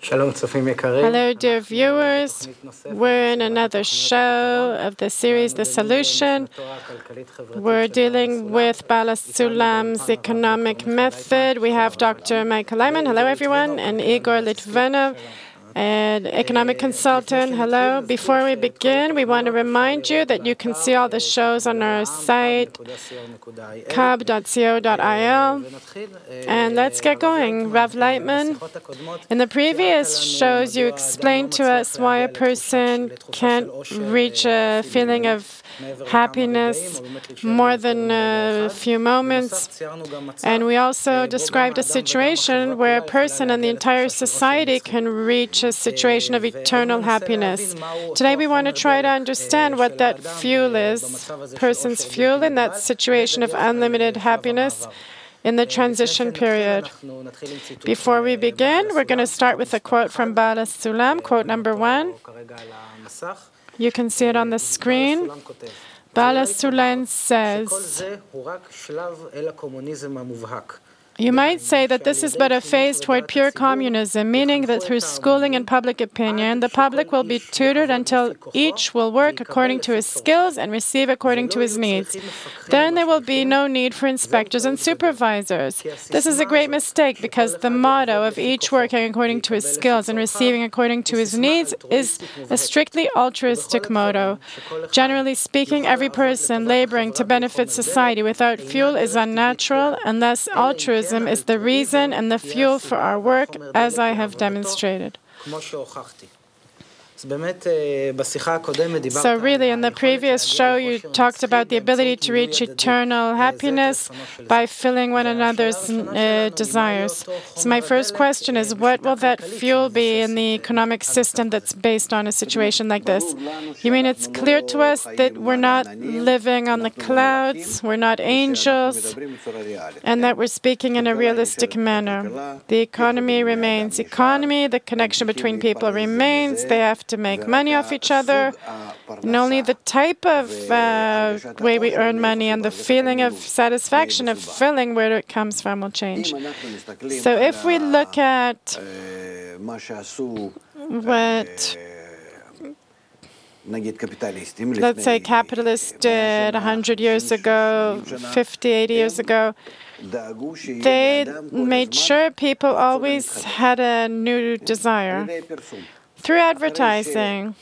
Hello, dear viewers. We're in another show of the series, The Solution. We're dealing with Kabbalist Sulam's economic method. We have Dr. Michael Laitman. Hello, everyone. And Igor Litvinov, an economic consultant. Hello. Before we begin, we want to remind you that you can see all the shows on our site, kab.co.il. And let's get going. Rav Laitman, in the previous shows, you explained to us why a person can't reach a feeling of happiness more than a few moments. And we also described a situation where a person and the entire society can reach a situation of eternal happiness. Today we want to try to understand what that fuel is, person's fuel in that situation of unlimited happiness in the transition period. Before we begin, we're going to start with a quote from Kabbalist Sulam, quote number 1. You can see it on the screen. Kabbalist Sulam says, you might say that this is but a phase toward pure communism, meaning that through schooling and public opinion, the public will be tutored until each will work according to his skills and receive according to his needs. Then there will be no need for inspectors and supervisors. This is a great mistake because the motto of each working according to his skills and receiving according to his needs is a strictly altruistic motto. Generally speaking, every person laboring to benefit society without fuel is unnatural, and thus altruism is the reason and the fuel for our work, as I have demonstrated. So really, in the previous show, you talked about the ability to reach eternal happiness by filling one another's desires. So my first question is, what will that fuel be in the economic system that's based on a situation like this? You mean it's clear to us that we're not living on the clouds, we're not angels, and that we're speaking in a realistic manner. The economy remains economy, the connection between people remains, they have to make money off each other, and only the type of way we earn money and the feeling of satisfaction of filling where it comes from will change. So if we look at what, let's say, capitalists did 100 years ago, 50, 80 years ago, they made sure people always had a new desire. Through advertising.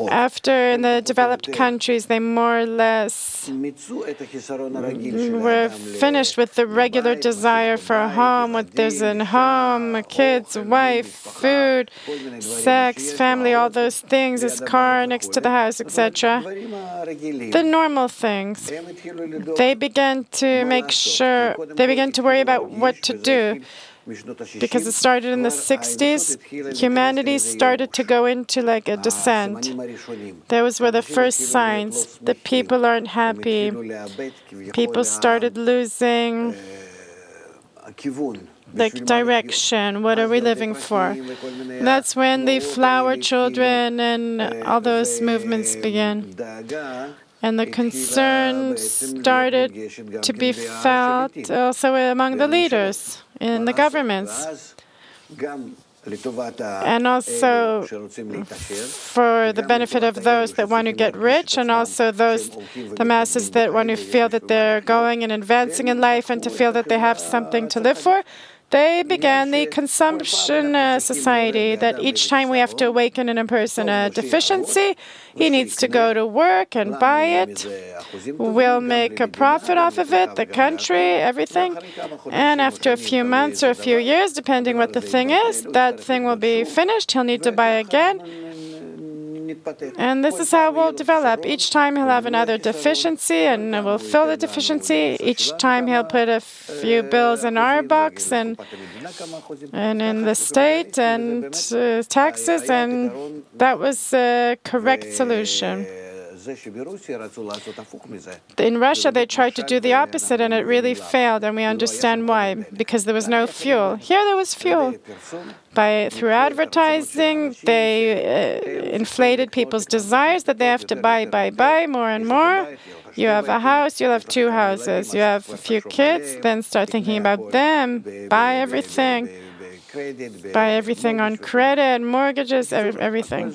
After, in the developed countries, they more or less were finished with the regular desire for a home, what there's in home, kids, wife, food, sex, family, all those things, his car next to the house, etc. The normal things. They began to make sure, they began to worry about what to do. Because it started in the 60s, humanity started to go into like a descent. Those were the first signs that people aren't happy. People started losing like direction. What are we living for? That's when the flower children and all those movements began. And the concern started to be felt also among the leaders in the governments. And also for the benefit of those that want to get rich, and also the masses that want to feel that they're going and advancing in life and to feel that they have something to live for. They began the consumption society, that each time we have to awaken in a person a deficiency, he needs to go to work and buy it. We'll make a profit off of it, the country, everything. And after a few months or a few years, depending what the thing is, that thing will be finished. He'll need to buy again. And this is how we'll develop. Each time he'll have another deficiency, and we'll fill the deficiency. Each time he'll put a few bills in our box and in the state and taxes, and that was a correct solution. In Russia, they tried to do the opposite, and it really failed, and we understand why. Because there was no fuel. Here, there was fuel. Through advertising, they inflated people's desires that they have to buy more and more. You have a house, you'll have 2 houses. You have a few kids, then start thinking about them. Buy everything on credit, mortgages, everything.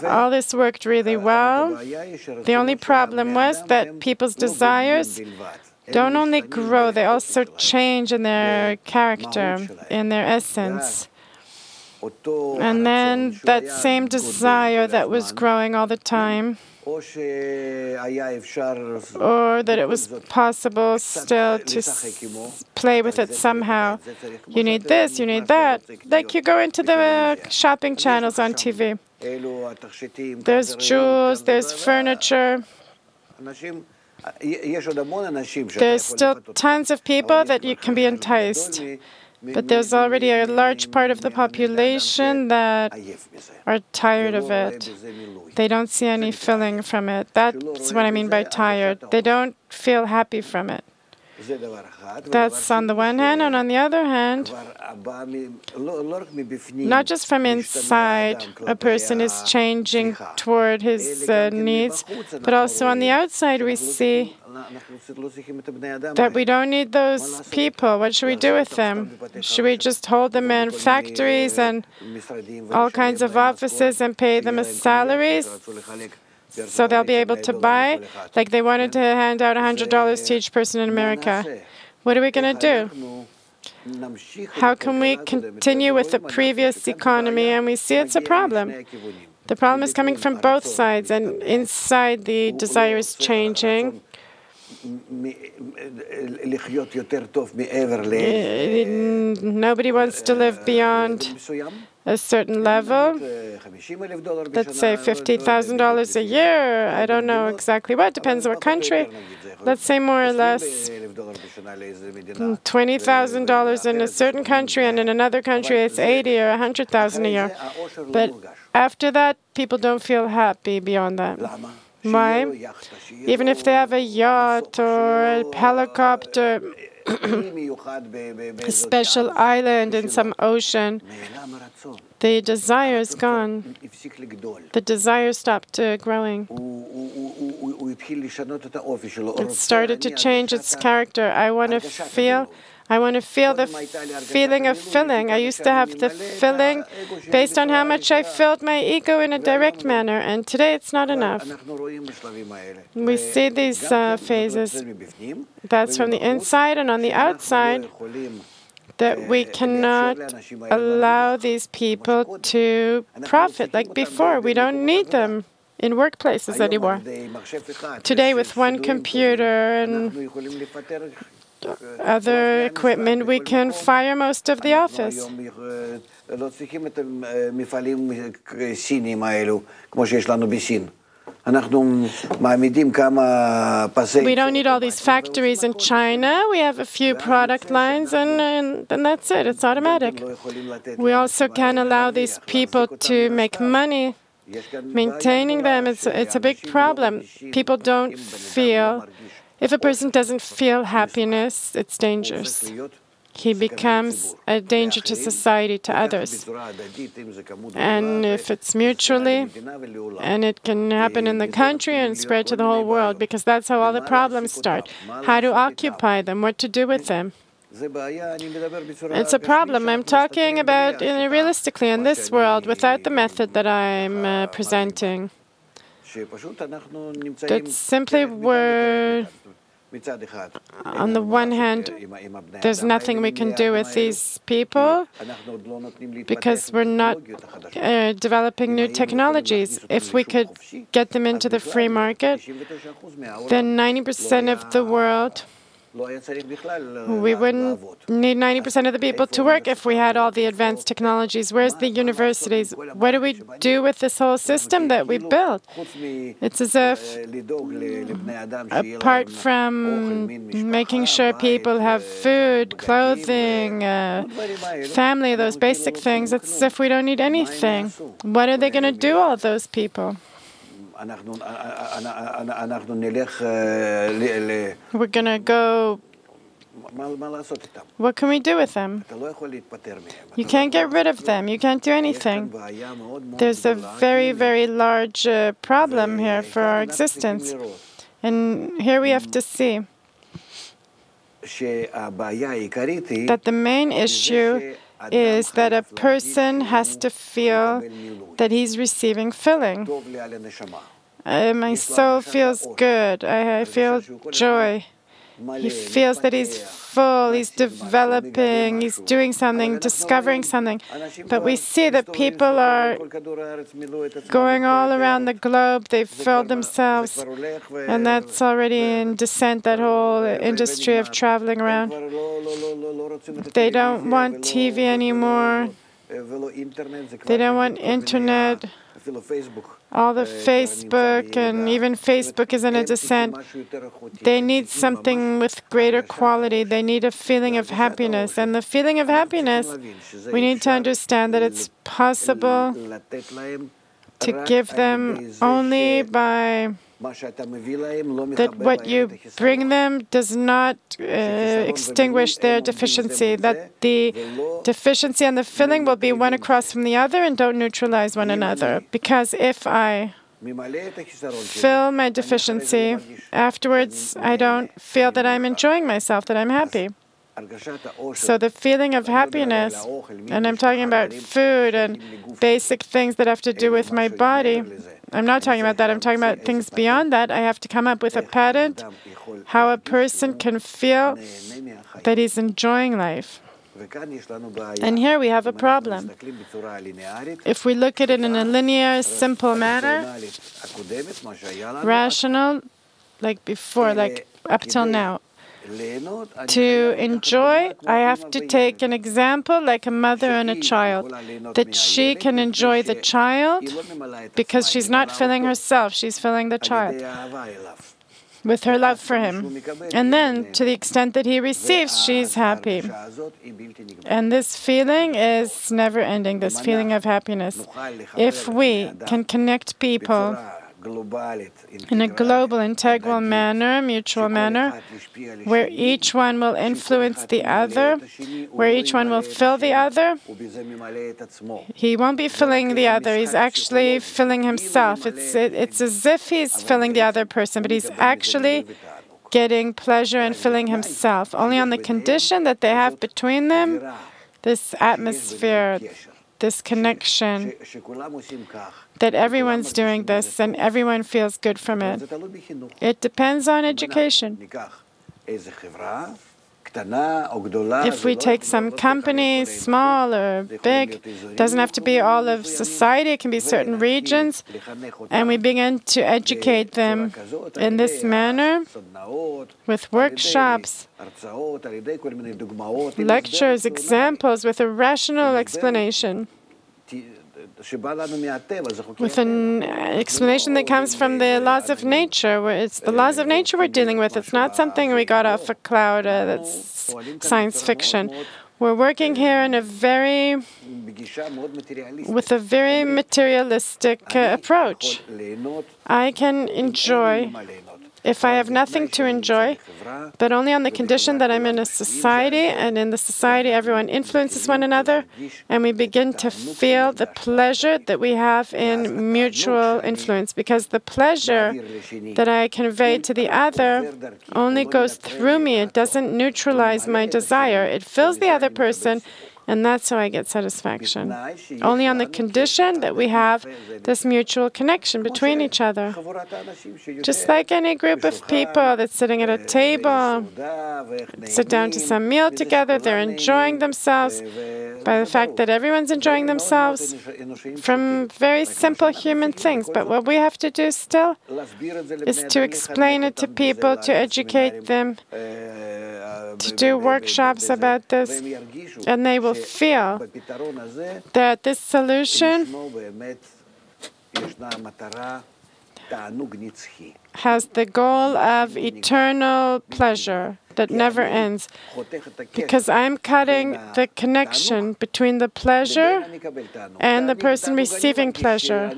All this worked really well. The only problem was that people's desires don't only grow, they also change in their character, in their essence. And then that same desire that was growing all the time, or that it was possible still to play with it somehow. You need this, you need that. Like you go into the shopping channels on TV. There's jewels, there's furniture. There's still tons of people that you can be enticed. But there's already a large part of the population that are tired of it. They don't see any filling from it. That's what I mean by tired. They don't feel happy from it. That's on the one hand, and on the other hand, not just from inside, a person is changing toward his needs, but also on the outside we see that we don't need those people. What should we do with them? Should we just hold them in factories and all kinds of offices and pay them a salary so they'll be able to buy? Like they wanted to hand out $100 to each person in America. What are we going to do? How can we continue with the previous economy? And we see it's a problem. The problem is coming from both sides, and inside the desire is changing. Nobody wants to live beyond a certain level. Let's say $50,000 a year. I don't know exactly what. Depends on what country. Let's say more or less $20,000 in a certain country, and in another country it's $80,000 or $100,000 a year. But after that, people don't feel happy beyond that. Why? Even if they have a yacht or a helicopter, a special island in some ocean, the desire is gone. The desire stopped growing. It started to change its character. I want to feel the feeling of filling. I used to have the filling based on how much I filled my ego in a direct manner, and today it's not enough. We see these phases. That's from the inside, and on the outside, that we cannot allow these people to profit like before. We don't need them in workplaces anymore. Today, with one computer and other equipment, we can fire most of the office. We don't need all these factories in China. We have a few product lines, and that's it. It's automatic. We also can't allow these people to make money. Maintaining them, it's a big problem. People don't feel. If a person doesn't feel happiness, it's dangerous. He becomes a danger to society, to others. And if it's mutually, and it can happen in the country and spread to the whole world, because that's how all the problems start. How to occupy them, what to do with them. It's a problem. I'm talking about realistically in this world, without the method that I'm presenting. That simply we're, on the one hand, there's nothing we can do with these people because we're not developing new technologies. If we could get them into the free market, then 90% of the world We wouldn't need 90% of the people to work if we had all the advanced technologies. Where's the universities? What do we do with this whole system that we built? It's as if, apart from making sure people have food, clothing, family, those basic things, it's as if we don't need anything. What are they going to do, all those people? We're going to go. What can we do with them? You can't get rid of them. You can't do anything. There's a very, very large problem here for our existence. And here we have to see that the main issue is that a person has to feel that he's receiving filling. My soul feels good. I feel joy. He feels that he's full, he's developing, he's doing something, discovering something. But we see that people are going all around the globe, they've filled themselves, and that's already in descent, that whole industry of traveling around. They don't want TV anymore. They don't want internet. All the Facebook, and even Facebook is in a descent. They need something with greater quality. They need a feeling of happiness. And the feeling of happiness, we need to understand that it's possible to give them only by that what you bring them does not extinguish their deficiency, that the deficiency and the filling will be one across from the other and don't neutralize one another. Because if I fill my deficiency, afterwards I don't feel that I'm enjoying myself, that I'm happy. So the feeling of happiness, and I'm talking about food and basic things that have to do with my body, I'm not talking about that, I'm talking about things beyond that. I have to come up with a patent, how a person can feel that he's enjoying life. And here we have a problem. If we look at it in a linear, simple manner, rational, like before, like up till now, to enjoy, I have to take an example like a mother and a child, that she can enjoy the child because she's not filling herself, she's filling the child with her love for him. And then, to the extent that he receives, she's happy. And this feeling is never ending, this feeling of happiness. If we can connect people in a global, integral manner, mutual manner, where each one will influence the other, where each one will fill the other, he won't be filling the other, he's actually filling himself. It's as if he's filling the other person, but he's actually getting pleasure and filling himself, only on the condition that they have between them this atmosphere, this connection, that everyone's doing this and everyone feels good from it. It depends on education. If we take some company, small or big, it doesn't have to be all of society, it can be certain regions, and we begin to educate them in this manner with workshops, lectures, examples, with a rational explanation, with an explanation that comes from the laws of nature, where it's the laws of nature we're dealing with. It's not something we got off a cloud that's science fiction. We're working here in with a very materialistic approach. I can enjoy if I have nothing to enjoy, but only on the condition that I'm in a society, and in the society everyone influences one another, and we begin to feel the pleasure that we have in mutual influence, because the pleasure that I convey to the other only goes through me. It doesn't neutralize my desire. It fills the other person, and that's how I get satisfaction. Only on the condition that we have this mutual connection between each other. Just like any group of people that's sitting at a table, sit down to some meal together, they're enjoying themselves by the fact that everyone's enjoying themselves from very simple human things. But what we have to do still is to explain it to people, to educate them, to do workshops about this, and they will feel that this solution has the goal of eternal pleasure that never ends, because I'm cutting the connection between the pleasure and the person receiving pleasure.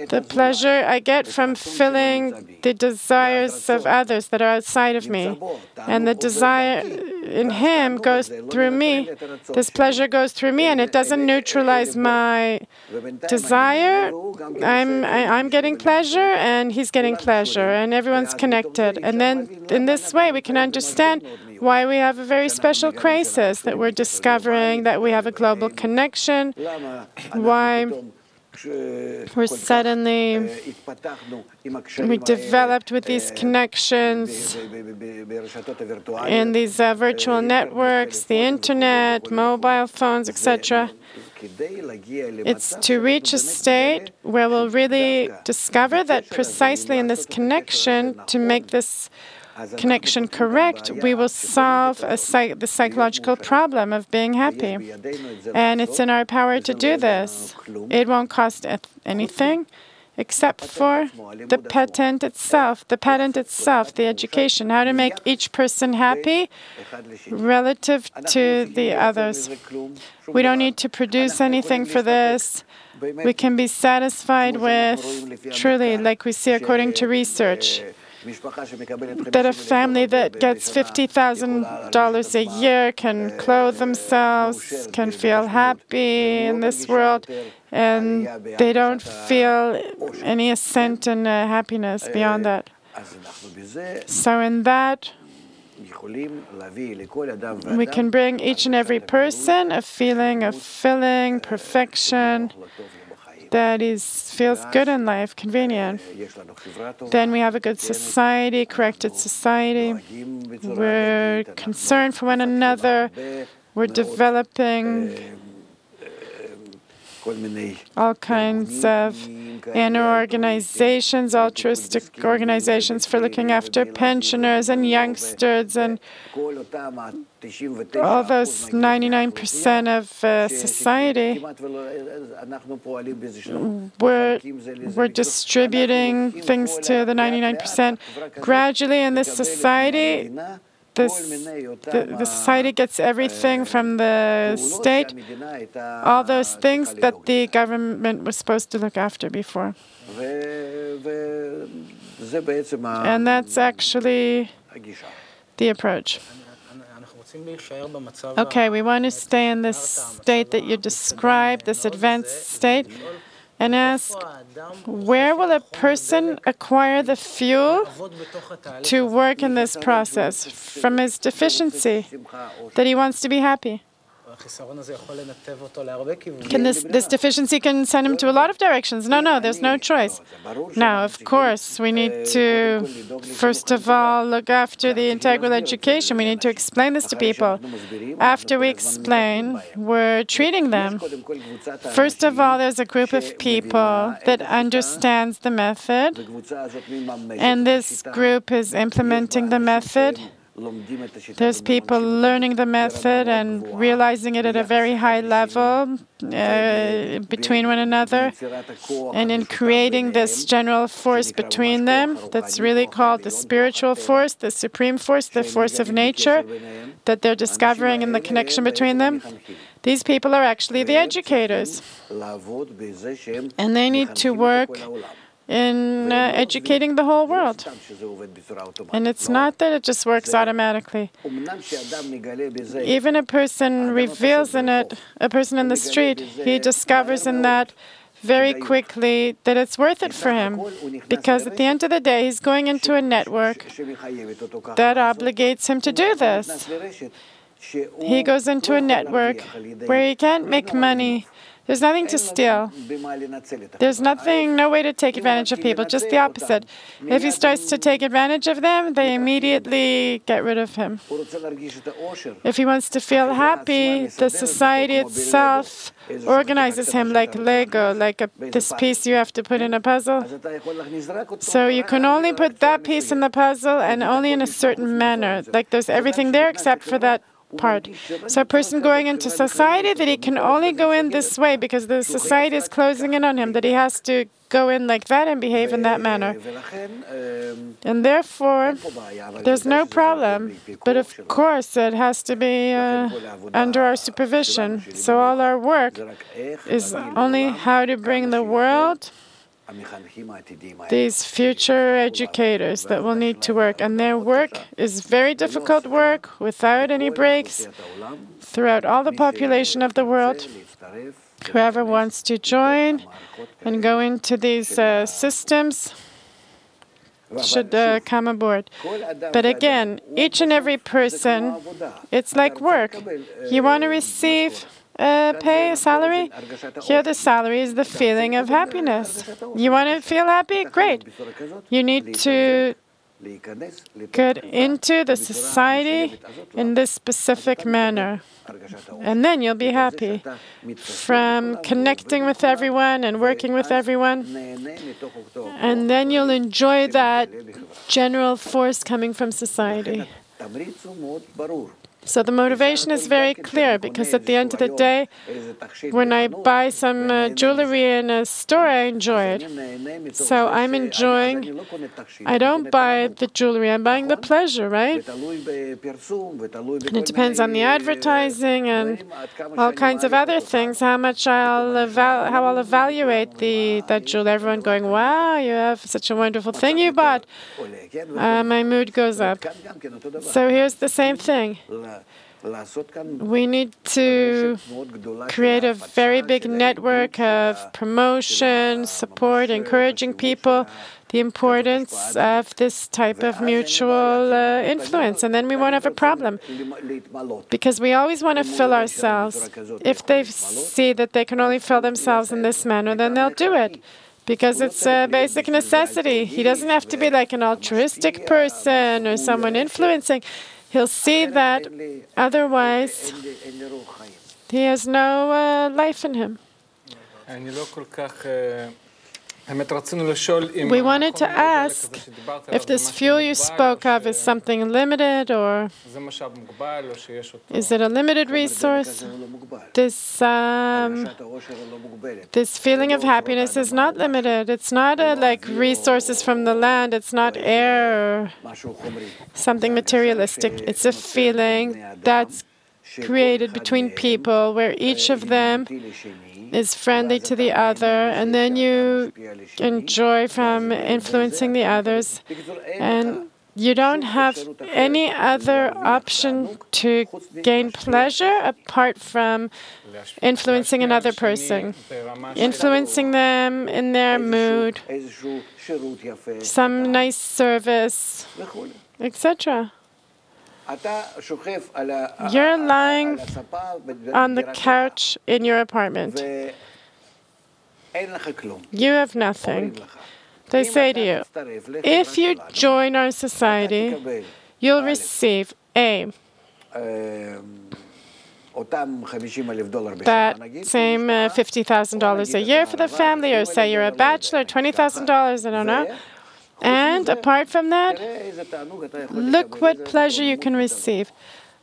The pleasure I get from filling the desires of others that are outside of me, and the desire in him goes through me. This pleasure goes through me, and it doesn't neutralize my desire. I'm getting pleasure, and he's getting pleasure, and everyone's connected. And then in this way, we can understand why we have a very special crisis, that we're discovering that we have a global connection, why we're suddenly, we developed with these connections in these virtual networks, the internet, mobile phones, etc. It's to reach a state where we'll really discover that precisely in this connection, to make this connection correct, we will solve the psychological problem of being happy. And it's in our power to do this. It won't cost anything except for the patent itself, the education, how to make each person happy relative to the others. We don't need to produce anything for this. We can be satisfied with, truly, like we see according to research, that a family that gets $50,000 a year can clothe themselves, can feel happy in this world, and they don't feel any ascent in happiness beyond that. So in that, we can bring each and every person a feeling of filling, perfection, that feels good in life, convenient. Then we have a good society, corrected society. We're concerned for one another. We're developing all kinds of inner organizations, altruistic organizations for looking after pensioners and youngsters and all those 99% of society. We're distributing things to the 99%. Gradually in this society, the society gets everything from the state, all those things that the government was supposed to look after before. And that's actually the approach. Okay, we want to stay in this state that you described, this advanced state, and ask, where will a person acquire the fuel to work in this process? From his deficiency, that he wants to be happy. This deficiency can send him to a lot of directions. No, there's no choice. Now, of course, we need to, first of all, look after the integral education. We need to explain this to people. After we explain, we're treating them. First of all, there's a group of people that understands the method, and this group is implementing the method. There's people learning the method and realizing it at a very high level between one another, and in creating this general force between them that's really called the spiritual force, the supreme force, the force of nature that they're discovering in the connection between them. These people are actually the educators, and they need to work in educating the whole world. And it's not that it just works automatically. Even a person reveals in it, a person in the street, he discovers in that very quickly that it's worth it for him, because at the end of the day, he's going into a network that obligates him to do this. He goes into a network where he can't make money There's nothing to steal. There's no way to take advantage of people, just the opposite. If he starts to take advantage of them, they immediately get rid of him. If he wants to feel happy, the society itself organizes him like Lego, like this piece you have to put in a puzzle. So you can only put that piece in the puzzle and only in a certain manner. Like there's everything there except for that part. So a person going into society, that he can only go in this way because the society is closing in on him, that he has to go in like that and behave in that manner. And therefore, there's no problem. But of course, it has to be under our supervision. So all our work is only how to bring the world these future educators that will need to work. And their work is very difficult work without any breaks throughout all the population of the world. Whoever wants to join and go into these systems should come aboard. But again, each and every person, it's like work. You want to receive pay, a salary? Here the salary is the feeling of happiness. You want to feel happy? Great. You need to get into the society in this specific manner. And then you'll be happy from connecting with everyone and working with everyone. And then you'll enjoy that general force coming from society. So the motivation is very clear, because at the end of the day, when I buy some jewelry in a store, I enjoy it. So I'm enjoying, I don't buy the jewelry, I'm buying the pleasure, right? And it depends on the advertising and all kinds of other things, how much how I'll evaluate that jewelry. Everyone going, wow, you have such a wonderful thing you bought. My mood goes up. So here's the same thing. We need to create a very big network of promotion, support, encouraging people, the importance of this type of mutual influence. And then we won't have a problem, because we always want to fill ourselves. If they see that they can only fill themselves in this manner, then they'll do it, because it's a basic necessity. He doesn't have to be like an altruistic person or someone influencing. He'll see that otherwise he has no life in him. We wanted to ask if this fuel you spoke of is something limited, or is it a limited resource? This feeling of happiness is not limited. It's not like resources from the land. It's not air or something materialistic. It's a feeling that's created between people, where each of them is friendly to the other, and then you enjoy from influencing the others. And you don't have any other option to gain pleasure apart from influencing another person, influencing them in their mood, some nice service, etc. You're lying on the couch in your apartment. You have nothing. They say to you, if you join our society, you'll receive that same $50,000 a year for the family, or say you're a bachelor, $20,000, I don't know. And apart from that, look what pleasure you can receive.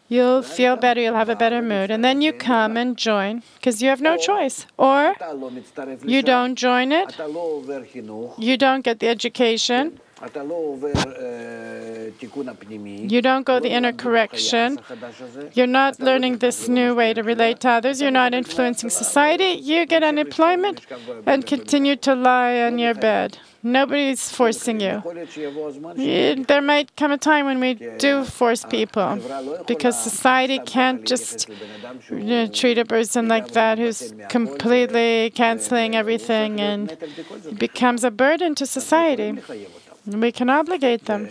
You'll feel better, you'll have a better mood. And then you come and join, because you have no choice. Or you don't join it, you don't get the education, you don't go the inner correction, you're not learning this new way to relate to others, you're not influencing society, you get unemployment and continue to lie on your bed. Nobody's forcing you. There might come a time when we do force people, because society can't just treat a person like that who's completely canceling everything, and it becomes a burden to society. We can obligate them.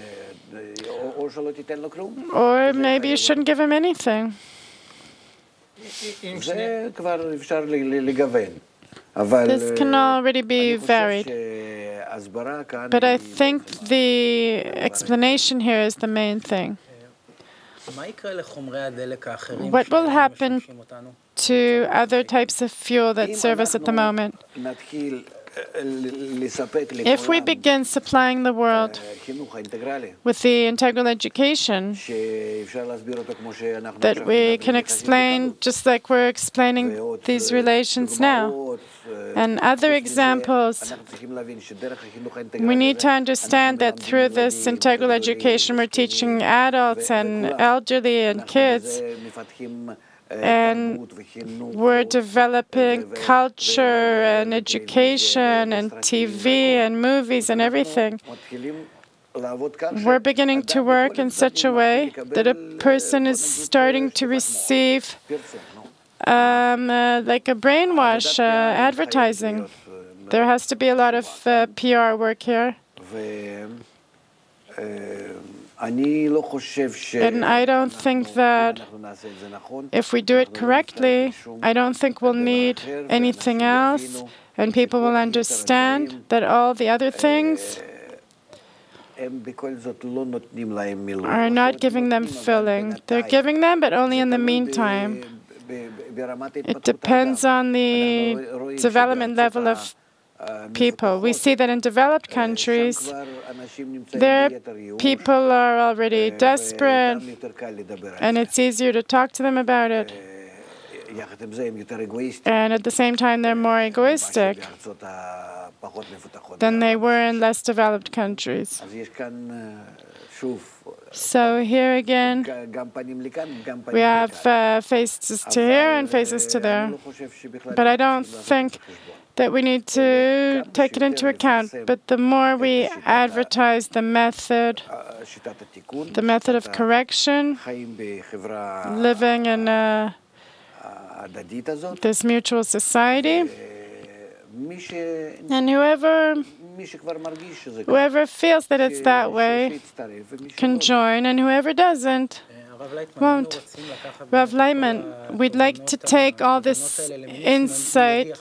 Or maybe you shouldn't give him anything. This can already be varied. But I think the explanation here is the main thing. What will happen to other types of fuel that serve us at the moment? If we begin supplying the world with the integral education that we can explain just like we're explaining these relations now, and other examples, we need to understand that through this integral education we're teaching adults and elderly and kids, and we're developing culture and education and TV and movies and everything. We're beginning to work in such a way that a person is starting to receive like a brainwash advertising. There has to be a lot of PR work here. And I don't think that if we do it correctly, I don't think we'll need anything else, and people will understand that all the other things are not giving them filling. They're giving them, but only in the meantime. It depends on the development level of people. We see that in developed countries, their people are already desperate, and it's easier to talk to them about it. And at the same time, they're more egoistic than they were in less developed countries. So here again, we have faces to here and faces to there. But I don't think that we need to take it into account. But the more we advertise the method of correction, living in this mutual society, and whoever feels that it's that way can join, and whoever doesn't won't. Rav Laitman, we'd like to take all this insight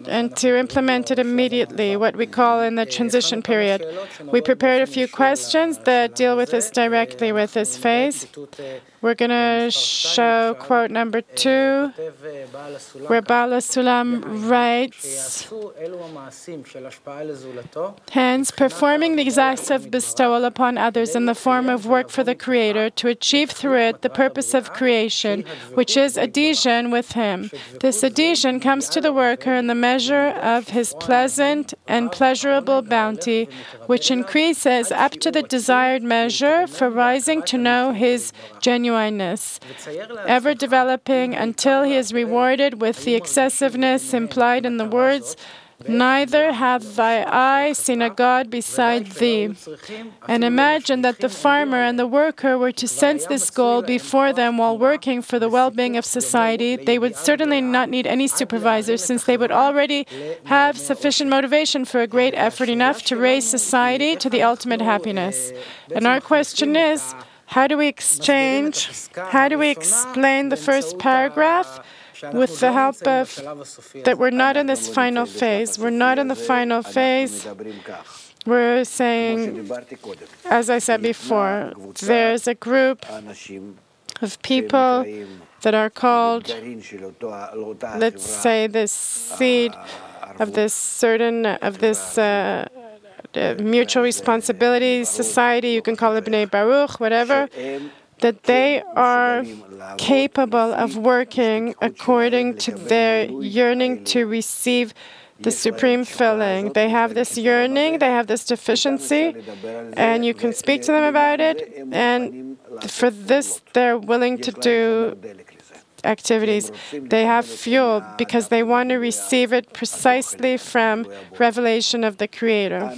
and to implement it immediately, what we call in the transition period. We prepared a few questions that deal with this directly with this phase. We're going to show quote number 2, where Baal HaSulam writes, hence, performing these acts of bestowal upon others in the form of work for the Creator to achieve through it the purpose of creation, which is adhesion with Him. This adhesion comes to the worker in the measure of his pleasant and pleasurable bounty, which increases up to the desired measure for rising to know his genuineness, ever developing until he is rewarded with the excessiveness implied in the words, neither hath thy eye seen a God beside thee. And imagine that the farmer and the worker were to sense this goal before them while working for the well-being of society. They would certainly not need any supervisor, since they would already have sufficient motivation for a great effort, enough to raise society to the ultimate happiness. And our question is, how do we explain the first paragraph with the help of that we're not in this final phase? We're not in the final phase. We're saying, as I said before, there's a group of people that are called, let's say, this seed of this mutual responsibility society, you can call it Bnei Baruch, whatever, that they are capable of working according to their yearning to receive the supreme filling. They have this yearning, they have this deficiency, and you can speak to them about it, and for this they're willing to do activities. They have fuel because they want to receive it precisely from revelation of the Creator.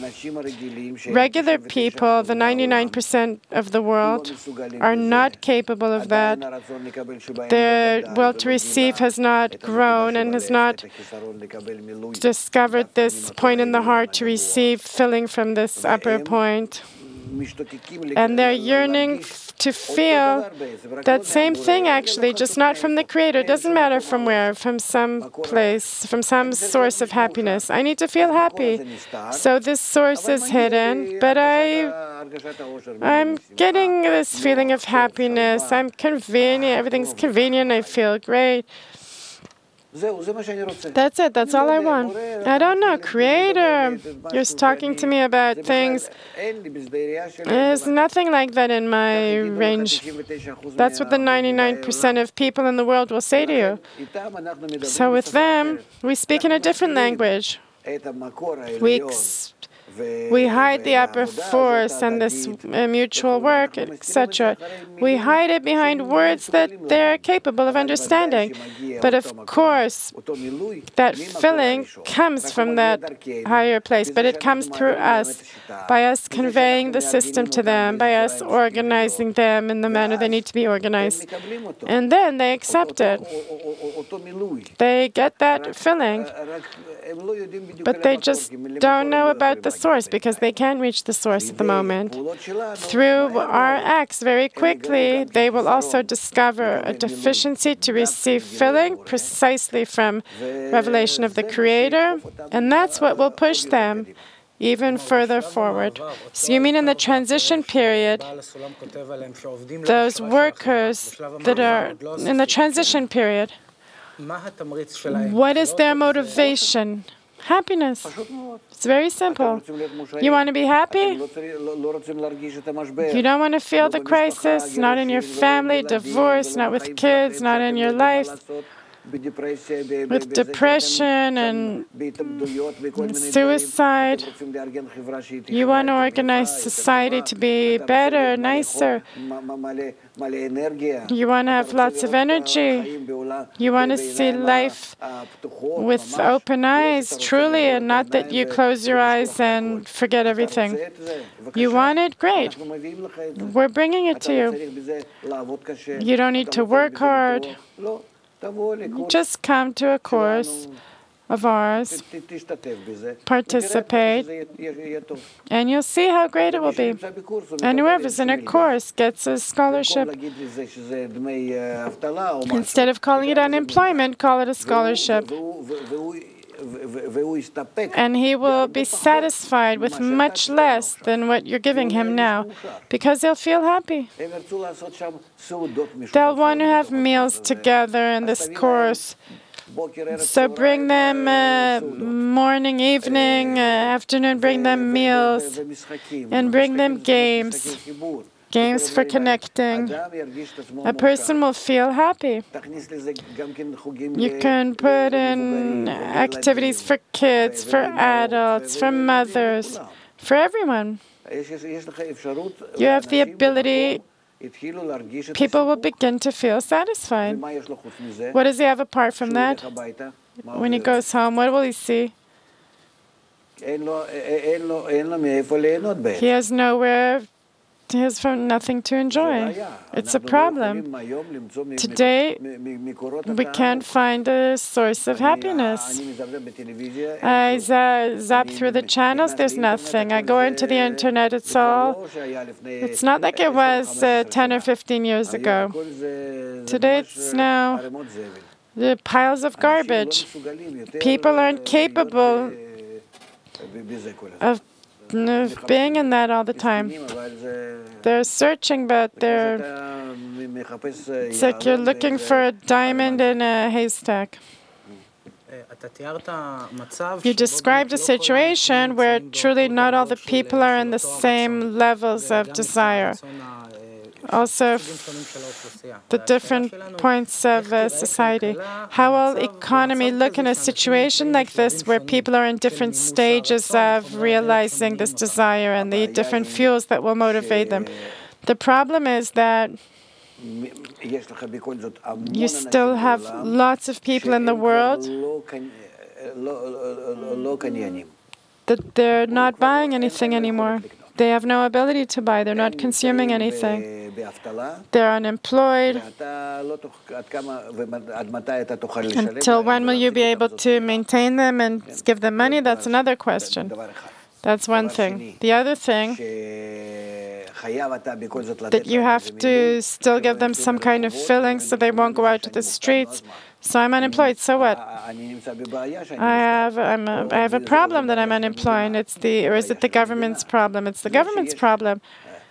Regular people, the 99% of the world, are not capable of that. Their will to receive has not grown and has not discovered this point in the heart to receive filling from this upper point. And they're yearning to feel that same thing, actually, just not from the Creator. It doesn't matter from where, from some place, from some source of happiness. I need to feel happy. So this source is hidden, but I'm getting this feeling of happiness. I'm convenient. Everything's convenient. I feel great. That's it. That's all I want. I don't know. Creator, you're talking to me about things. There's nothing like that in my range. That's what the 99% of people in the world will say to you. So with them, we speak in a different language. We hide the upper force and this mutual work, etc. We hide it behind words that they're capable of understanding. But of course, that filling comes from that higher place, but it comes through us, by us conveying the system to them, by us organizing them in the manner they need to be organized. And then they accept it. They get that filling. But they just don't know about the source because they can't reach the source at the moment. Through our acts, very quickly, they will also discover a deficiency to receive filling precisely from revelation of the Creator, and that's what will push them even further forward. So you mean in the transition period, those workers that are in the transition period, what is their motivation? Happiness. It's very simple. You want to be happy? You don't want to feel the crisis, not in your family, divorce, not with kids, not in your life, with depression and suicide. You want to organize society to be better, nicer. You want to have lots of energy. You want to see life with open eyes, truly, and not that you close your eyes and forget everything. You want it? Great. We're bringing it to you. You don't need to work hard. Just come to a course of ours, participate, and you'll see how great it will be. And whoever's in a course gets a scholarship. Instead of calling it unemployment, call it a scholarship. And he will be satisfied with much less than what you're giving him now, because he'll feel happy. They'll want to have meals together in this course. So bring them morning, evening, afternoon, bring them meals, and bring them games. Games for connecting. A person will feel happy. You can put in activities for kids, for adults, for mothers, for everyone. You have the ability. People will begin to feel satisfied. What does he have apart from that? When he goes home, what will he see? He has nowhere. He has nothing to enjoy. It's a problem. Today, we can't find a source of happiness. I zap through the channels, there's nothing. I go into the internet, it's not like it was 10 or 15 years ago. Today, it's now the piles of garbage. People aren't capable of being in that all the time. They're searching, but it's like you're looking for a diamond in a haystack. You described a situation where truly not all the people are in the same levels of desire. Also, the different points of society. How will economy look in a situation like this where people are in different stages of realizing this desire and the different fuels that will motivate them? The problem is that you still have lots of people in the world that they're not buying anything anymore. They have no ability to buy. They're not consuming anything. They're unemployed. Until when will you be able to maintain them and give them money? That's another question. That's one thing. The other thing, that you have to still give them some kind of filling so they won't go out to the streets. So I'm unemployed, so what? I have a problem that I'm unemployed. Or is it the government's problem? It's the government's problem.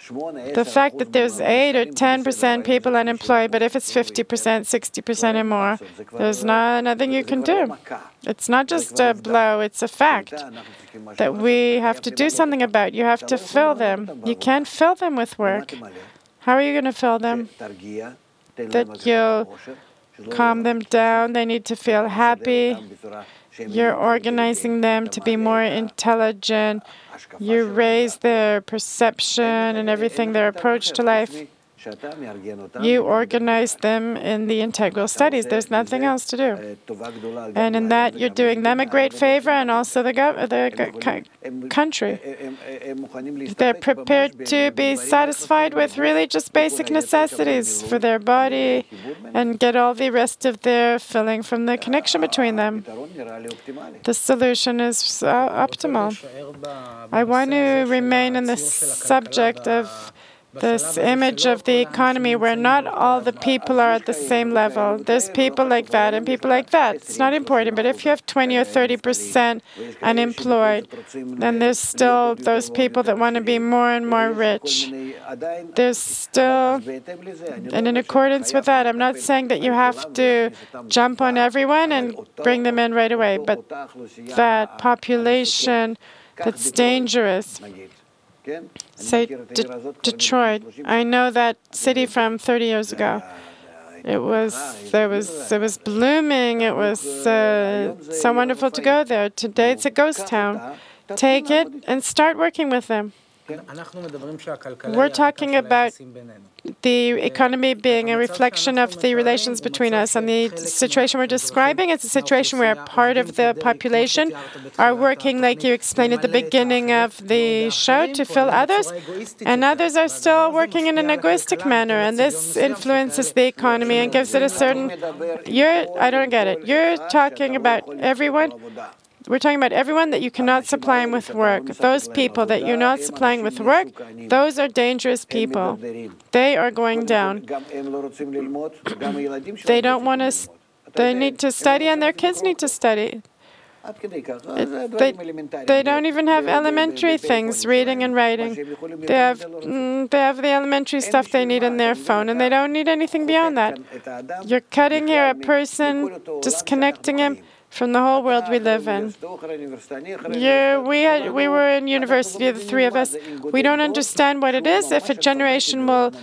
The fact that there's 8 or 10% people unemployed, but if it's 50%, 60% or more, there's nothing you can do. It's not just a blow, it's a fact that we have to do something about. You have to fill them. You can't fill them with work. How are you going to fill them? That you'll calm them down. They need to feel happy. You're organizing them to be more intelligent. You raise their perception and everything, their approach to life. You organize them in the integral studies. There's nothing else to do. And in that, you're doing them a great favor and also the country. They're prepared to be satisfied with really just basic necessities for their body and get all the rest of their filling from the connection between them. The solution is optimal. I want to remain in the subject of this image of the economy where not all the people are at the same level. There's people like that and people like that. It's not important. But if you have 20 or 30% unemployed, then there's still those people that want to be more and more rich. There's still, and in accordance with that, I'm not saying that you have to jump on everyone and bring them in right away, but that population that's dangerous. Say Detroit. I know that city from 30 years ago. It was blooming. It was so wonderful to go there. Today it's a ghost town. Take it and start working with them. We're talking about the economy being a reflection of the relations between us, and the situation we're describing is a situation where part of the population are working, like you explained at the beginning of the show, to fill others, and others are still working in an egoistic manner, and this influences the economy and gives it a certain... I don't get it. You're talking about everyone... We're talking about everyone that you cannot supply them with work. Those people that you're not supplying with work, those are dangerous people. They are going down. They don't want to, they need to study and their kids need to study. They don't even have elementary things, reading and writing. They have the elementary stuff they need in their phone, and they don't need anything beyond that. You're cutting here a person, disconnecting him from the whole world we live in. We were in university, the three of us. We don't understand what it is if a generation will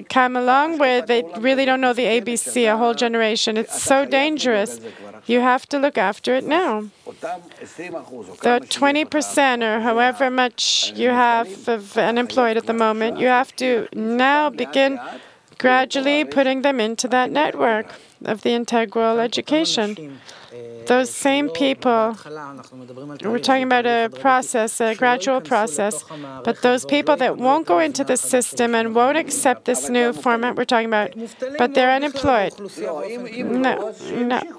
come along where they really don't know the ABC, a whole generation. It's so dangerous. You have to look after it now. The 20% or however much you have of unemployed at the moment, you have to now begin gradually putting them into that network of the integral education. Those same people, we're talking about a process, a gradual process, but those people that won't go into the system and won't accept this new format we're talking about, but they're unemployed. No.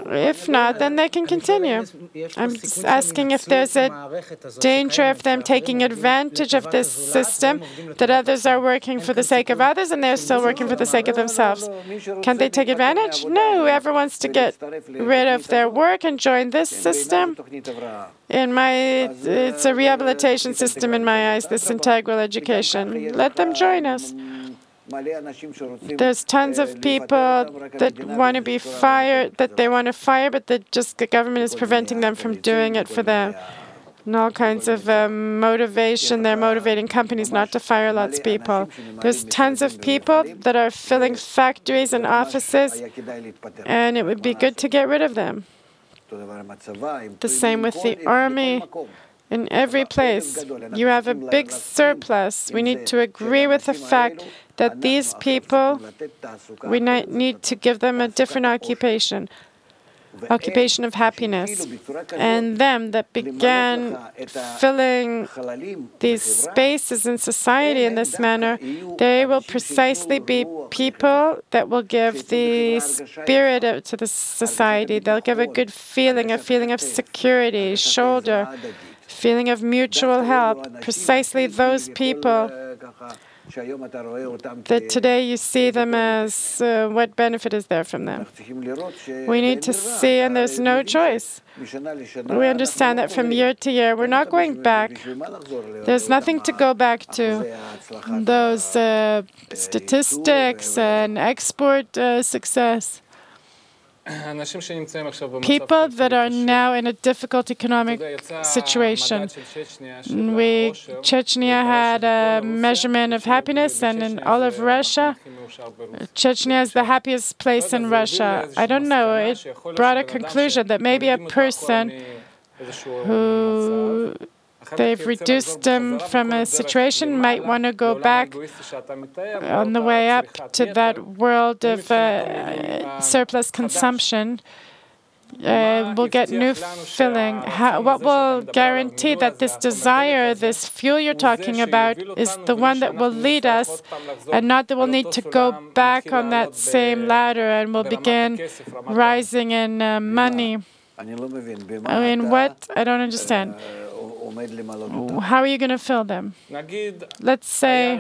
If not, then they can continue. I'm just asking if there's a danger of them taking advantage of this system, that others are working for the sake of others and they're still working for the sake of themselves. Can they take advantage? No. Whoever wants to get rid of their work and join this system, it's a rehabilitation system in my eyes, this integral education. Let them join us. There's tons of people that want to be fired, that they want to fire, but the government is preventing them from doing it for them. And all kinds of motivation. They're motivating companies not to fire lots of people. There's tons of people that are filling factories and offices, and it would be good to get rid of them. The same with the army. In every place, you have a big surplus. We need to agree with the fact that these people, we need to give them a different occupation of happiness. And them that began filling these spaces in society in this manner, they will precisely be people that will give the spirit to the society. They'll give a good feeling, a feeling of security, shoulder, feeling of mutual help, precisely those people that today you see them as what benefit is there from them. We need to see, and there's no choice. We understand that from year to year, we're not going back. There's nothing to go back to. Those statistics and export success. People that are now in a difficult economic situation. Chechnya had a measurement of happiness, and in all of Russia, Chechnya is the happiest place in Russia. I don't know, it brought a conclusion that maybe a person who they've reduced them from a situation might want to go back on the way up to that world of surplus consumption. We'll get new filling. What will guarantee that this desire, this fuel you're talking about, is the one that will lead us, and not that we'll need to go back on that same ladder and we'll begin rising in money? I mean, what? I don't understand. How are you going to fill them? Let's say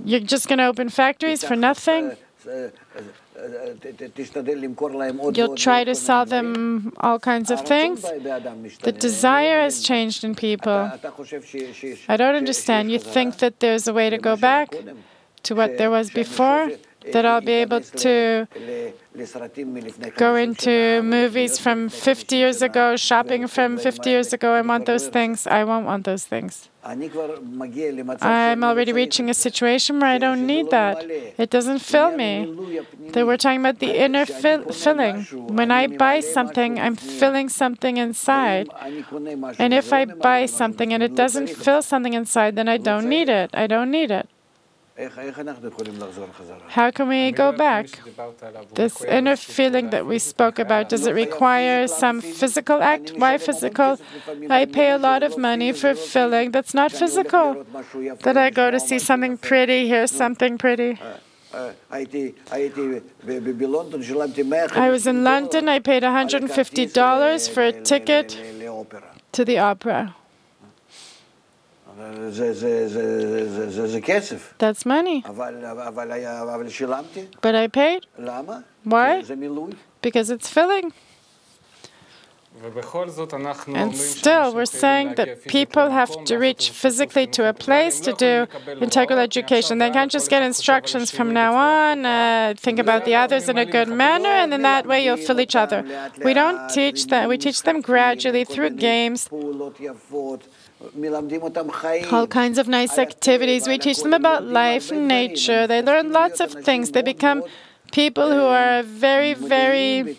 you're just going to open factories for nothing. You'll try to sell them all kinds of things. The desire has changed in people. I don't understand. You think that there's a way to go back to what there was before? That I'll be able to go into movies from 50 years ago, shopping from 50 years ago. I want those things. I won't want those things. I'm already reaching a situation where I don't need that. It doesn't fill me. They were talking about the inner filling. When I buy something, I'm filling something inside. And if I buy something and it doesn't fill something inside, then I don't need it. I don't need it. How can we go back? This inner feeling that we spoke about, does it require some physical act? Why physical? I pay a lot of money for filling that's not physical. That I go to see something pretty, hear something pretty. I was in London, I paid $150 for a ticket to the opera. That's money. But I paid. Why? Because it's filling. And still, we're saying that people have to reach physically to a place to do integral education. They can't just get instructions from now on, think about the others in a good manner, and in that way you'll fill each other. We don't teach them. We teach them gradually through games, all kinds of nice activities. We teach them about life and nature. They learn lots of things. They become people who are very, very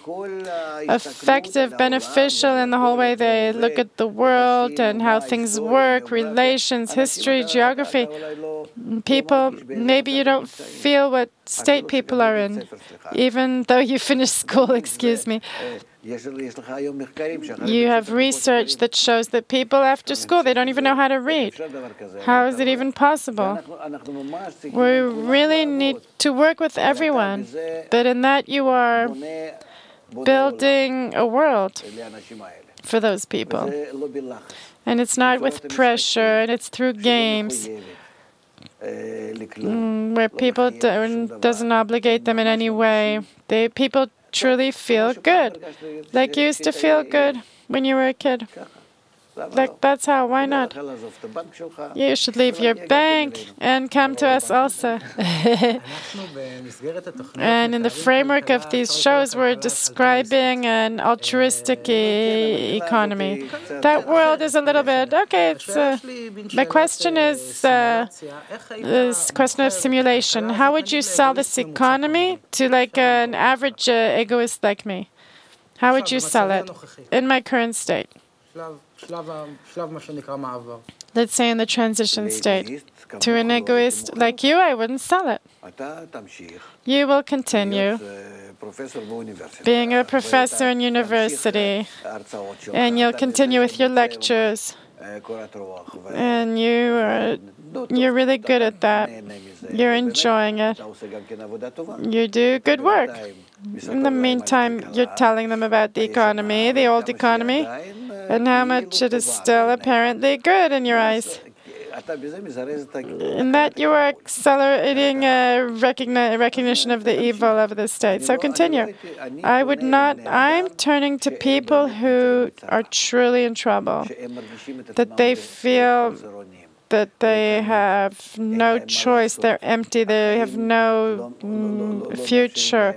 effective, beneficial in the whole way they look at the world and how things work, relations, history, geography. People, maybe you don't feel what state people are in, even though you finished school, excuse me. You have research that shows that people after school, they don't even know how to read. How is it even possible? We really need to work with everyone, but in that you are building a world for those people. And it's not with pressure, and it's through games where people doesn't obligate them in any way. People truly feel good, like you used to feel good when you were a kid. Like, that's how, why not? You should leave your bank and come to us also. And in the framework of these shows, we're describing an altruistic economy. That world is a little bit, okay, my question is this question of simulation. How would you sell this economy to like an average egoist like me? How would you sell it in my current state? Let's say in the transition state. To an egoist like you, I wouldn't sell it. You will continue being a professor in university, and you'll continue with your lectures. And you're really good at that. You're enjoying it. You do good work. In the meantime, you're telling them about the economy, the old economy. and how much it is still apparently good in your eyes. In that you are accelerating recognition of the evil of the state. So continue. I'm turning to people who are truly in trouble, that they feel that they have no choice, they're empty, they have no future.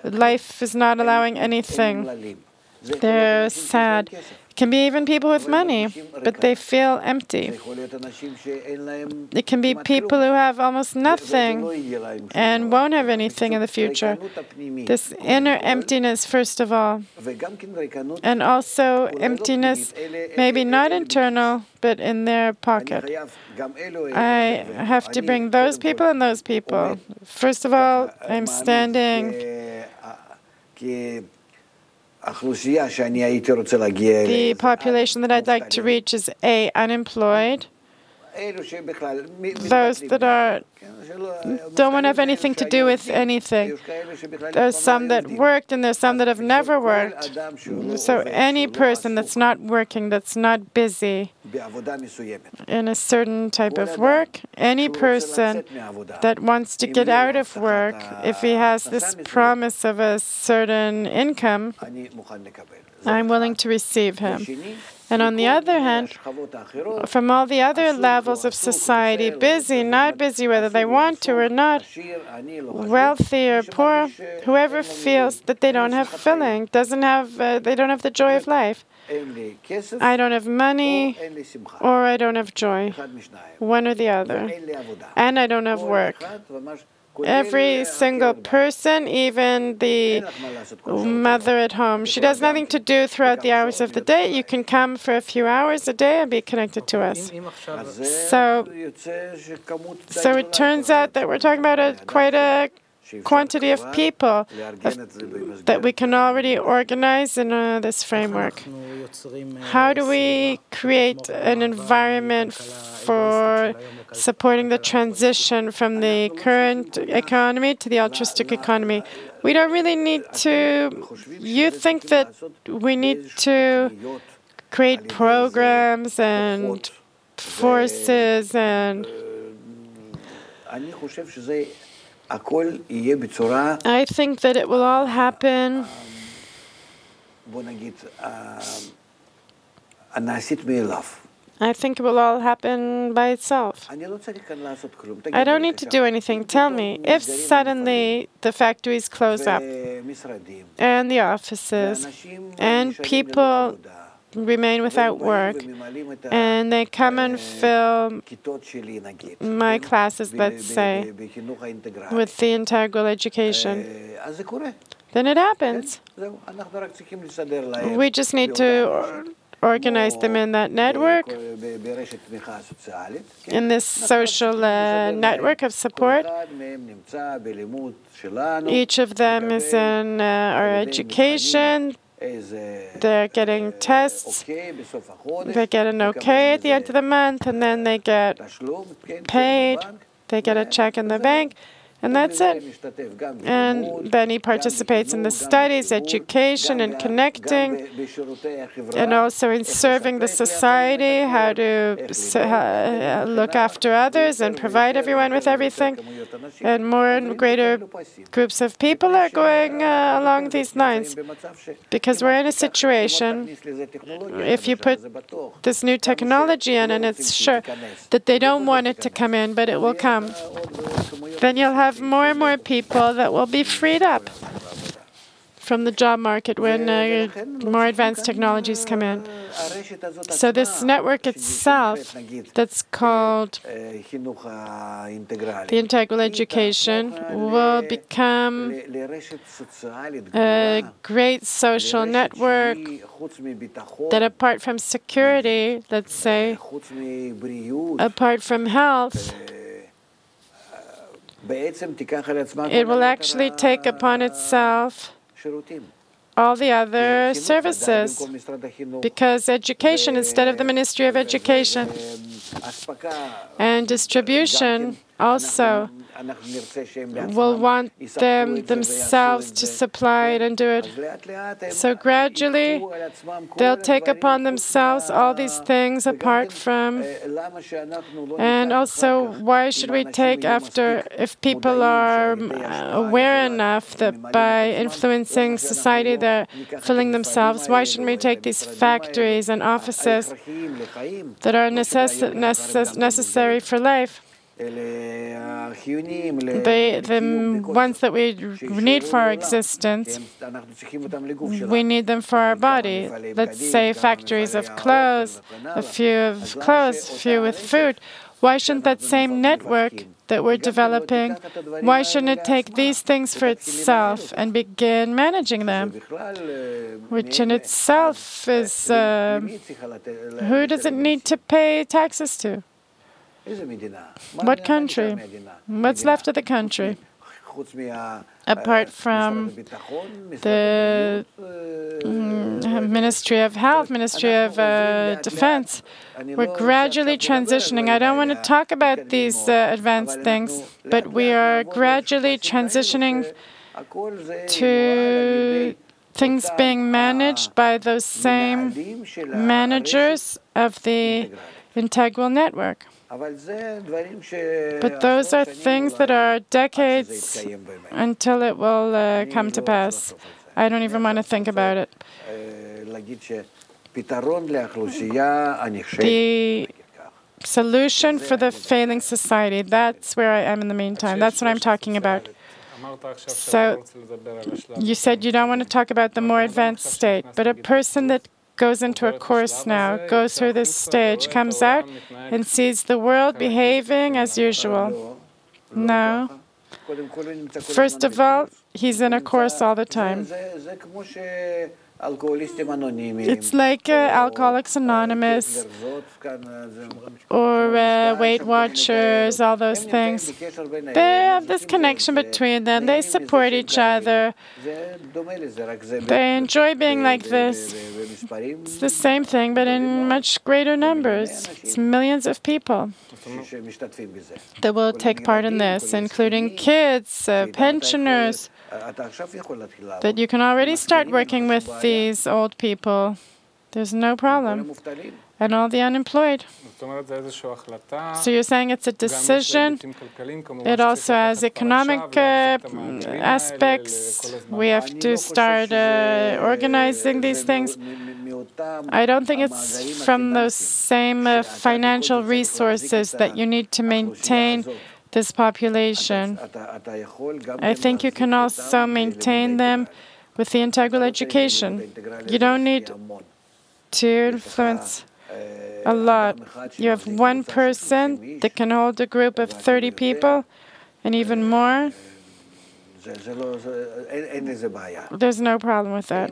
Life is not allowing anything. They're sad. It can be even people with money, but they feel empty. It can be people who have almost nothing and won't have anything in the future. This inner emptiness, first of all, and also emptiness, maybe not internal, but in their pocket. I have to bring those people and those people. First of all, I'm standing the population that I'd like to reach is A, unemployed, those that don't want to have anything to do with anything. There's some that worked and there's some that have never worked. So any person that's not working, that's not busy in a certain type of work, any person that wants to get out of work, if he has this promise of a certain income, I'm willing to receive him. And on the other hand, from all the other levels of society, busy, not busy, whether they want to or not, wealthy or poor, whoever feels that they don't have filling, they don't have the joy of life. I don't have money or I don't have joy, one or the other, and I don't have work. Every single person, even the mother at home, she does nothing to do throughout the hours of the day. You can come for a few hours a day and be connected to us. So it turns out that we're talking about quite a quantity of people that we can already organize in this framework. How do we create an environment for supporting the transition from the current economy to the altruistic economy? We don't really need to. You think that we need to create programs and forces and. I think that it will all happen I think it will all happen by itself. I don't need to do anything. Tell me, if suddenly the factories close up and the offices and people remain without work and they come and fill my classes, let's say, with the integral education, then it happens. We just need to organize them in that network, in this social network of support. Each of them is in our education. They're getting tests. They get an okay at the end of the month, and then they get paid. They get a check in the bank. And that's it. And then he participates in the studies, education, and connecting, and also in serving the society, how to look after others and provide everyone with everything. And more and greater groups of people are going along these lines. Because we're in a situation, if you put this new technology in, and it's sure that they don't want it to come in, but it will come, then you'll have more and more people that will be freed up from the job market when more advanced technologies come in. So this network itself, that's called the integral education, will become a great social network that, apart from security, let's say, apart from health, it will actually take upon itself all the other services, because education, instead of the Ministry of Education, and distribution also, will want them themselves to supply it and do it. So gradually, they'll take upon themselves all these things apart from. And also, why should we take after, if people are aware enough that by influencing society they're filling themselves, why shouldn't we take these factories and offices that are necessary for life? The ones that we need for our existence, we need them for our body. Let's say factories of clothes, a few with food. Why shouldn't that same network that we're developing, why shouldn't it take these things for itself and begin managing them? Which in itself is, who does it need to pay taxes to? What country? What's left of the country? Apart from the Ministry of Health, Ministry of Defense, we're gradually transitioning. I don't want to talk about these advanced things, but we are gradually transitioning to things being managed by those same managers of the integral network. But those are things that are decades until it will come to pass. I don't even want to think about it. The solution for the failing society, that's where I am in the meantime. That's what I'm talking about. So you said you don't want to talk about the more advanced state, but a person that goes into a course now, goes through this stage, comes out and sees the world behaving as usual. No. First of all, he's in a course all the time. It's like Alcoholics Anonymous or Weight Watchers, all those things. They have this connection between them. They support each other. They enjoy being like this. It's the same thing, but in much greater numbers. It's millions of people that will take part in this, including kids, pensioners, that you can already start working with these old people. There's no problem. And all the unemployed. So you're saying it's a decision. It also has economic aspects. We have to start organizing these things. I don't think it's from those same financial resources that you need to maintain this population. I think you can also maintain them with the integral education. You don't need to influence a lot. You have one person that can hold a group of 30 people and even more. There's no problem with that.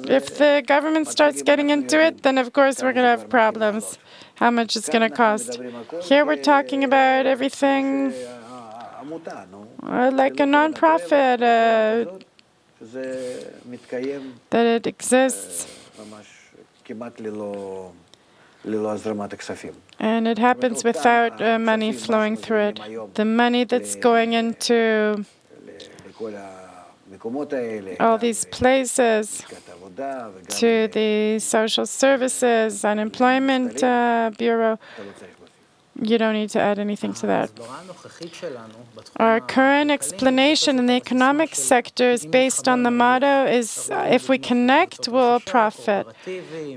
If the government starts getting into it, then of course we're going to have problems. How much it's going to cost. Here we're talking about everything like a non-profit, that it exists. And it happens without money flowing through it. The money that's going into all these places, to the social services, unemployment bureau, you don't need to add anything to that. Our current explanation in the economic sector is based on the motto is, if we connect, we'll profit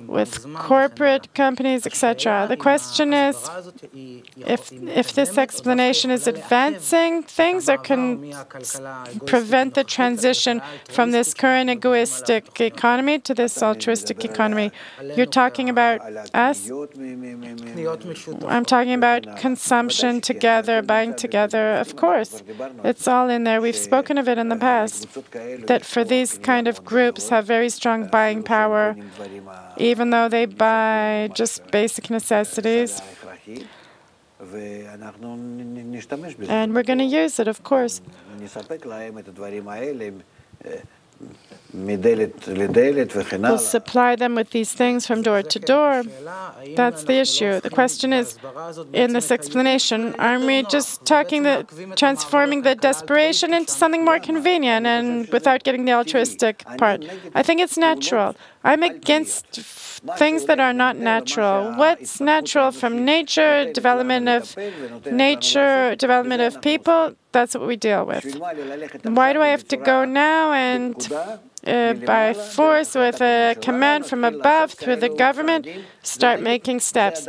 with corporate companies, etc. The question is, if this explanation is advancing things or can prevent the transition from this current egoistic economy to this altruistic economy. You're talking about us? I'm talking about consumption together, buying together. Of course, it's all in there. We've spoken of it in the past, that for these kind of groups have very strong buying power, even though they buy just basic necessities. And we're going to use it, of course. We'll supply them with these things from door to door. That's the issue. The question is, in this explanation, aren't we just transforming the desperation into something more convenient and without getting the altruistic part? I think it's natural. I'm against things that are not natural. What's natural from nature, development of people, that's what we deal with. Why do I have to go now and by force, with a command from above through the government, start making steps?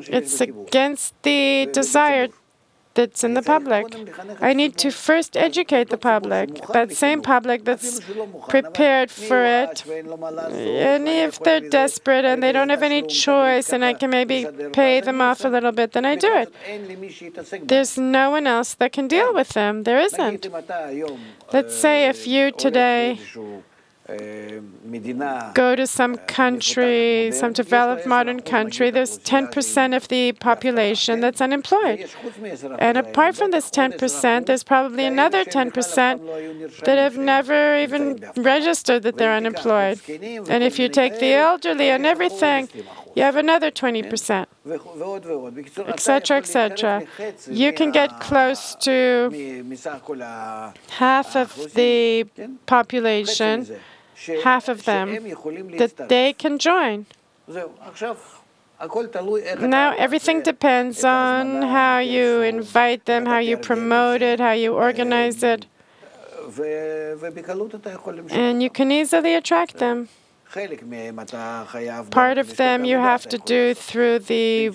It's against the desire that's in the public. I need to first educate the public, that same public that's prepared for it. And if they're desperate and they don't have any choice and I can maybe pay them off a little bit, then I do it. There's no one else that can deal with them. There isn't. Let's say if you today go to some country, some developed modern country, there's 10% of the population that's unemployed. And apart from this 10%, there's probably another 10% that have never even registered that they're unemployed. And if you take the elderly and everything, you have another 20%, etc., etc. You can get close to half of the population, half of them, that they can join. Now, everything depends on how you invite them, how you promote it, how you organize it. And you can easily attract them. Part of them you have to do through the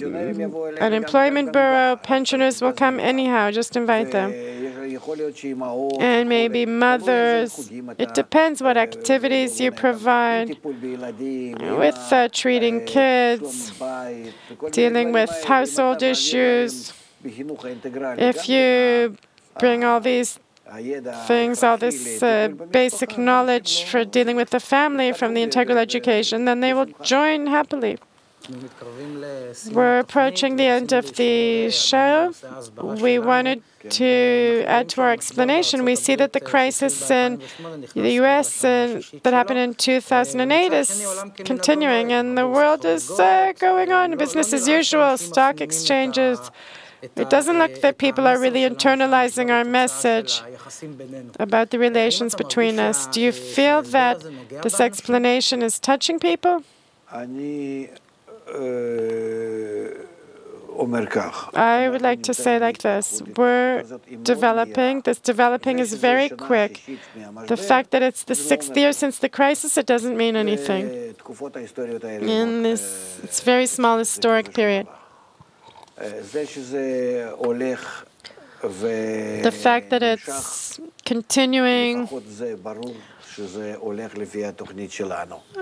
unemployment bureau. Pensioners will come anyhow, just invite them. And maybe mothers. It depends what activities you provide with treating kids, dealing with household issues. If you bring all these things, all this basic knowledge for dealing with the family from the integral education, then they will join happily. We're approaching the end of the show. We wanted to add to our explanation. We see that the crisis in the U.S. that happened in 2008 is continuing, and the world is going on. Business as usual, stock exchanges. It doesn't look that people are really internalizing our message about the relations between us. Do you feel that this explanation is touching people? I would like to say like this. We're developing. This developing is very quick. The fact that it's the 6th year since the crisis, it doesn't mean anything. In this, it's a very small historic period. The fact that it's continuing,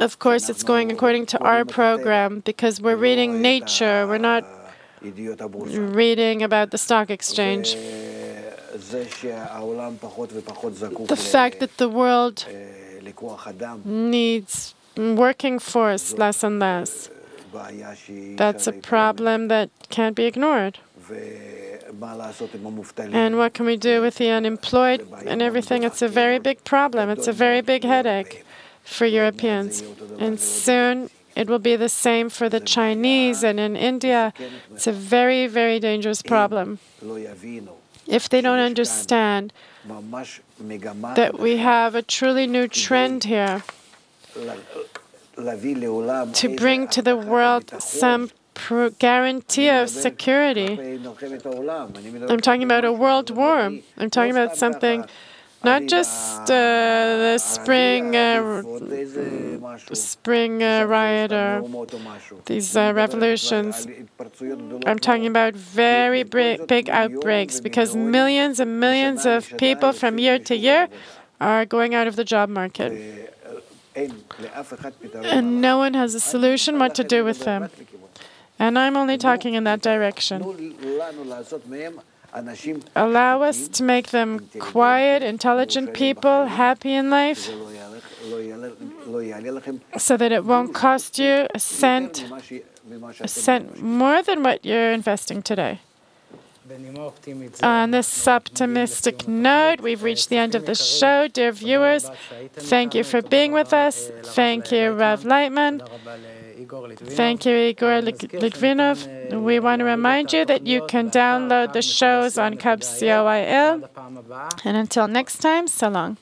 of course, it's going according to our program because we're reading Nature. We're not reading about the stock exchange. The fact that the world needs working force less and less, that's a problem that can't be ignored. And what can we do with the unemployed and everything? It's a very big problem. It's a very big headache for Europeans. And soon it will be the same for the Chinese. And in India, it's a very, very dangerous problem. If they don't understand that we have a truly new trend here to bring to the world some guarantee of security. I'm talking about a world war. I'm talking about something, not just the spring riot or these revolutions. I'm talking about very big outbreaks because millions and millions of people from year to year are going out of the job market. And no one has a solution what to do with them. And I'm only talking in that direction. Allow us to make them quiet, intelligent people, happy in life, so that it won't cost you a cent more than what you're investing today. On this optimistic note, we've reached the end of the show. Dear viewers, thank you for being with us. Thank you, Rav Laitman. Thank you, Igor Litvinov. We want to remind you that you can download the shows on Kub COIL. And until next time, so long.